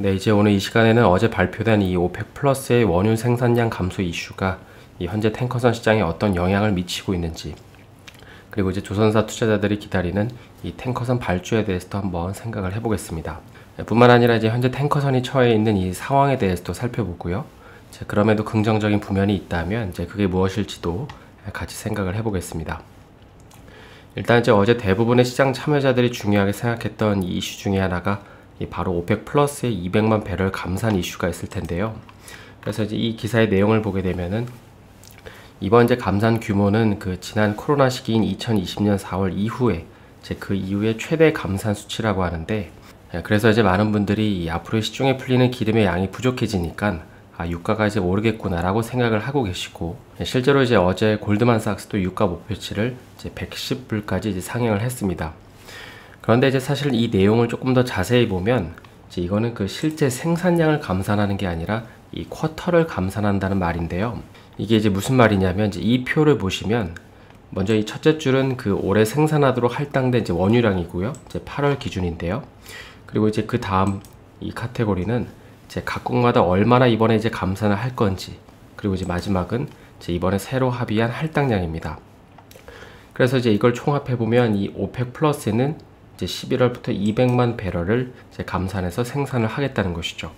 네, 이제 오늘 이 시간에는 어제 발표된 이 오펙 플러스의 원유 생산량 감소 이슈가 이 현재 탱커선 시장에 어떤 영향을 미치고 있는지, 그리고 이제 조선사 투자자들이 기다리는 이 탱커선 발주에 대해서도 한번 생각을 해보겠습니다. 뿐만 아니라 이제 현재 탱커선이 처해 있는 이 상황에 대해서도 살펴보고요. 그럼에도 긍정적인 부면이 있다면 이제 그게 무엇일지도 같이 생각을 해보겠습니다. 일단 이제 어제 대부분의 시장 참여자들이 중요하게 생각했던 이 이슈 중에 하나가 바로 오펙 플러스의 200만 배럴 감산 이슈가 있을 텐데요. 그래서 이제 이 기사의 내용을 보게 되면은 이번 이제 감산 규모는 그 지난 코로나 시기인 2020년 4월 이후에 그 이후에 최대 감산 수치라고 하는데, 그래서 이제 많은 분들이 앞으로 시중에 풀리는 기름의 양이 부족해지니까 유가가 이제 오르겠구나라고 생각을 하고 계시고, 실제로 이제 어제 골드만삭스도 유가 목표치를 이제 110불까지 이제 상향을 했습니다. 그런데 이제 사실 이 내용을 조금 더 자세히 보면 이제 이거는 그 실제 생산량을 감산하는 게 아니라 이 쿼터를 감산한다는 말인데요. 이게 이제 무슨 말이냐면, 이제 이 표를 보시면 먼저 이 첫째 줄은 그 올해 생산하도록 할당된 이제 원유량이고요. 이제 8월 기준인데요. 그리고 이제 그 다음 이 카테고리는 이제 각국마다 얼마나 이번에 이제 감산을 할 건지, 그리고 이제 마지막은 이제 이번에 새로 합의한 할당량입니다. 그래서 이제 이걸 총합해 보면 이 오펙 플러스는 이제 11월부터 200만 배럴을 이제 감산해서 생산을 하겠다는 것이죠.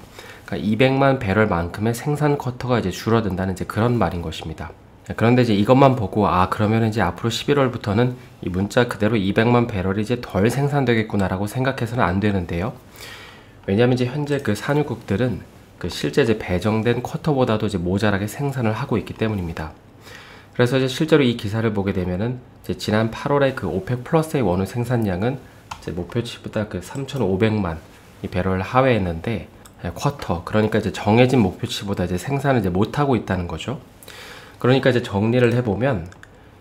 그러니까 200만 배럴만큼의 생산 쿼터가 이제 줄어든다는 이제 그런 말인 것입니다. 그런데 이제 이것만 보고 그러면 이제 앞으로 11월부터는 이 문자 그대로 200만 배럴이 이제 덜 생산되겠구나라고 생각해서는 안 되는데요. 왜냐하면 이제 현재 그 산유국들은 그 실제 이제 배정된 쿼터보다도 이제 모자라게 생산을 하고 있기 때문입니다. 그래서 이제 실제로 이 기사를 보게 되면은 이제 지난 8월에 그 오펙 플러스의 원유 생산량은 이제 목표치보다 그 3,500만 이 배럴 하회했는데, 쿼터, 그러니까 이제 정해진 목표치보다 이제 생산을 이제 못하고 있다는 거죠. 그러니까 이제 정리를 해보면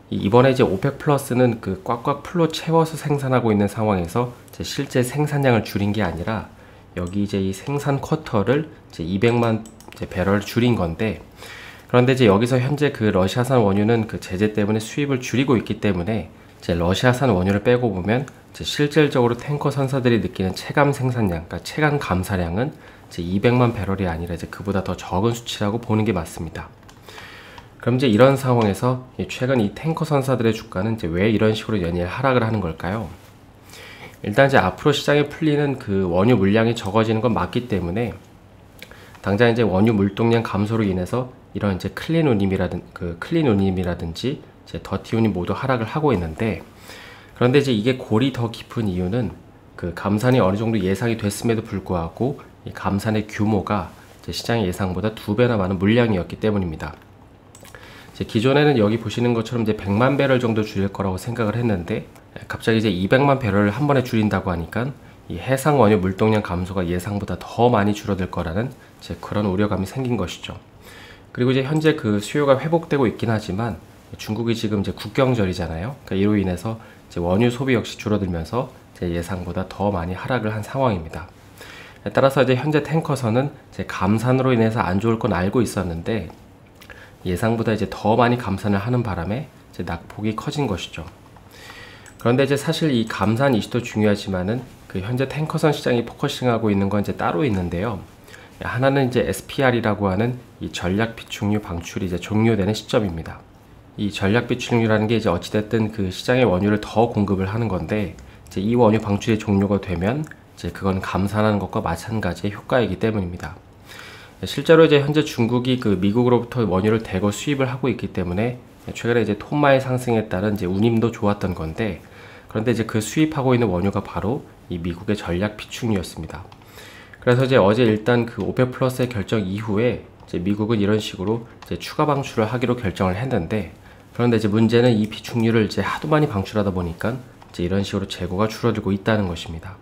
이번에 이제 오펙 플러스는 그 꽉꽉 풀로 채워서 생산하고 있는 상황에서 이제 실제 생산량을 줄인 게 아니라 여기 이제 이 생산 쿼터를 이제 200만 이제 배럴 줄인 건데, 그런데 이제 여기서 현재 그 러시아산 원유는 그 제재 때문에 수입을 줄이고 있기 때문에 이제 러시아산 원유를 빼고 보면 이제 실질적으로 탱커 선사들이 느끼는 체감 생산량, 그러니까 체감 감사량은 이제 200만 배럴이 아니라 이제 그보다 더 적은 수치라고 보는 게 맞습니다. 그럼 이제 이런 상황에서 최근 이 탱커 선사들의 주가는 이제 왜 이런 식으로 연일 하락을 하는 걸까요? 일단 이제 앞으로 시장에 풀리는 그 원유 물량이 적어지는 건 맞기 때문에 당장 이제 원유 물동량 감소로 인해서 이런 이제 클린 운임이라든지 이제 더티 운임 모두 하락을 하고 있는데, 그런데 이제 이게 골이 더 깊은 이유는 그 감산이 어느 정도 예상이 됐음에도 불구하고 이 감산의 규모가 이제 시장의 예상보다 2배나 많은 물량이었기 때문입니다. 이제 기존에는 여기 보시는 것처럼 이제 100만 배럴 정도 줄일 거라고 생각을 했는데, 갑자기 이제 200만 배럴을 한 번에 줄인다고 하니까 이 해상 원유 물동량 감소가 예상보다 더 많이 줄어들 거라는 이제 그런 우려감이 생긴 것이죠. 그리고 이제 현재 그 수요가 회복되고 있긴 하지만 중국이 지금 이제 국경절이잖아요. 그러니까 이로 인해서 이제 원유 소비 역시 줄어들면서 제 예상보다 더 많이 하락을 한 상황입니다. 따라서 이제 현재 탱커선은 이제 감산으로 인해서 안 좋을 건 알고 있었는데 예상보다 이제 더 많이 감산을 하는 바람에 이제 낙폭이 커진 것이죠. 그런데 이제 사실 이 감산 이슈도 중요하지만은 그 현재 탱커선 시장이 포커싱하고 있는 건 이제 따로 있는데요. 하나는 이제 SPR이라고 하는 이 전략 비축유 방출이 이제 종료되는 시점입니다. 이 전략 비축유라는 게 이제 어찌됐든 그 시장에 원유를 더 공급을 하는 건데, 이제 이 원유 방출이 종료가 되면 이제 그건 감산하는 것과 마찬가지의 효과이기 때문입니다. 실제로 이제 현재 중국이 그 미국으로부터 원유를 대거 수입을 하고 있기 때문에 최근에 이제 톤마의 상승에 따른 이제 운임도 좋았던 건데, 그런데 이제 그 수입하고 있는 원유가 바로 이 미국의 전략 비축유였습니다. 그래서 이제 어제 일단 그 오펙 플러스의 결정 이후에 이제 미국은 이런 식으로 이제 추가 방출을 하기로 결정을 했는데, 그런데 이제 문제는 이 비축유를 이제 하도 많이 방출하다 보니까 이제 이런 식으로 재고가 줄어들고 있다는 것입니다.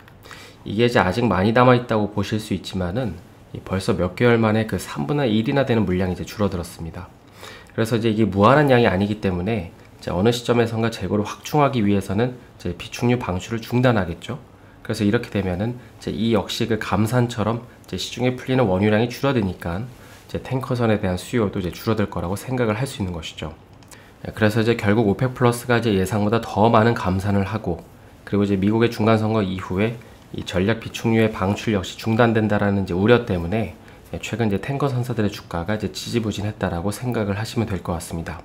이게 이제 아직 많이 남아 있다고 보실 수 있지만은 벌써 몇 개월 만에 그 3분의 1이나 되는 물량이 이제 줄어들었습니다. 그래서 이제 이게 무한한 양이 아니기 때문에 이제 어느 시점에선가 재고를 확충하기 위해서는 이제 비축유 방출을 중단하겠죠. 그래서 이렇게 되면은 이제 이 역시 그 감산처럼 이제 시중에 풀리는 원유량이 줄어드니까 이제 탱커선에 대한 수요도 이제 줄어들 거라고 생각을 할 수 있는 것이죠. 그래서 이제 결국 오펙 플러스가 이제 예상보다 더 많은 감산을 하고, 그리고 이제 미국의 중간 선거 이후에 이 전략 비축유의 방출 역시 중단된다라는 이제 우려 때문에 최근 이제 탱커 선사들의 주가가 이제 지지부진했다라고 생각을 하시면 될 것 같습니다.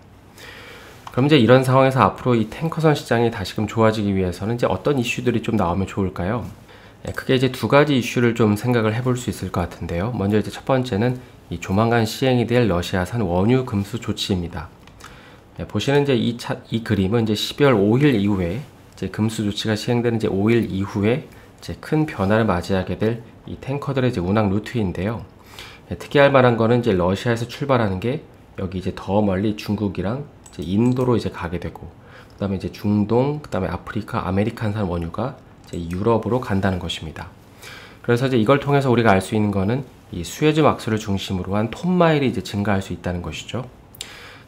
그럼 이제 이런 상황에서 앞으로 이 탱커선 시장이 다시금 좋아지기 위해서는 이제 어떤 이슈들이 좀 나오면 좋을까요? 크게 이제 두 가지 이슈를 좀 생각을 해볼 수 있을 것 같은데요. 먼저 이제 첫 번째는 이 조만간 시행이 될 러시아산 원유 금수 조치입니다. 보시는 이제 이 그림은 이제 12월 5일 이후에 이제 금수 조치가 시행되는 이제 5일 이후에 이제 큰 변화를 맞이하게 될 이 탱커들의 이제 운항 루트인데요. 특이할 만한 거는 이제 러시아에서 출발하는 게 여기 이제 더 멀리 중국이랑 이제 인도로 이제 가게 되고, 그다음에 이제 중동, 그다음에 아프리카, 아메리칸산 원유가 이제 유럽으로 간다는 것입니다. 그래서 이제 이걸 통해서 우리가 알 수 있는 거는 이 수에즈 막스를 중심으로 한 톤마일이 이제 증가할 수 있다는 것이죠.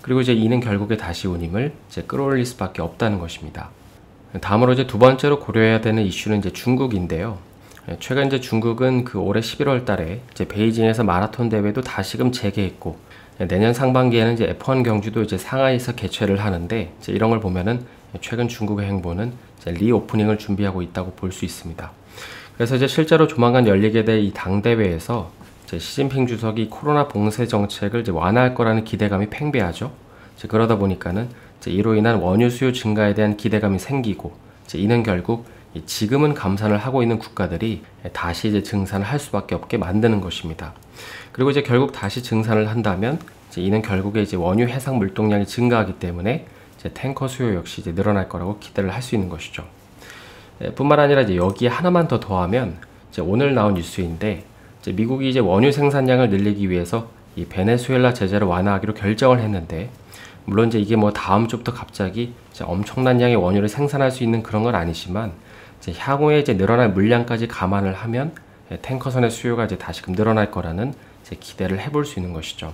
그리고 이제 이는 결국에 다시 운임을 이제 끌어올릴 수밖에 없다는 것입니다. 다음으로 이제 두 번째로 고려해야 되는 이슈는 이제 중국인데요. 최근 이제 중국은 그 올해 11월 달에 이제 베이징에서 마라톤 대회도 다시금 재개했고, 내년 상반기에는 이제 F1 경주도 이제 상하이에서 개최를 하는데, 이제 이런 걸 보면은 최근 중국의 행보는 이제 리오프닝을 준비하고 있다고 볼 수 있습니다. 그래서 이제 실제로 조만간 열리게 될 이 당대회에서 이제 시진핑 주석이 코로나 봉쇄 정책을 이제 완화할 거라는 기대감이 팽배하죠. 이제 그러다 보니까는 이제 이로 인한 원유 수요 증가에 대한 기대감이 생기고, 이제 이는 결국 지금은 감산을 하고 있는 국가들이 다시 이제 증산을 할 수밖에 없게 만드는 것입니다. 그리고 이제 결국 다시 증산을 한다면 이제 이는 결국에 이제 원유 해상 물동량이 증가하기 때문에 이제 탱커 수요 역시 이제 늘어날 거라고 기대를 할 수 있는 것이죠. 뿐만 아니라 이제 여기에 하나만 더 더하면 이제 오늘 나온 뉴스인데, 이제 미국이 이제 원유 생산량을 늘리기 위해서 이 베네수엘라 제재를 완화하기로 결정을 했는데, 물론 이제 이게 뭐 다음 주부터 갑자기 이제 엄청난 양의 원유를 생산할 수 있는 그런 건 아니지만, 이제 향후에 이제 늘어날 물량까지 감안을 하면 탱커선의 수요가 이제 다시금 늘어날 거라는 이제 기대를 해볼 수 있는 것이죠.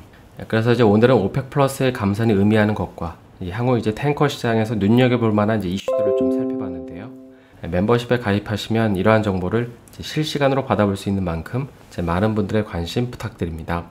그래서 이제 오늘은 오펙 플러스의 감산이 의미하는 것과 향후 이제 탱커 시장에서 눈여겨볼 만한 이제 이슈들을 좀 살펴봤는데요. 멤버십에 가입하시면 이러한 정보를 이제 실시간으로 받아볼 수 있는 만큼 많은 분들의 관심 부탁드립니다.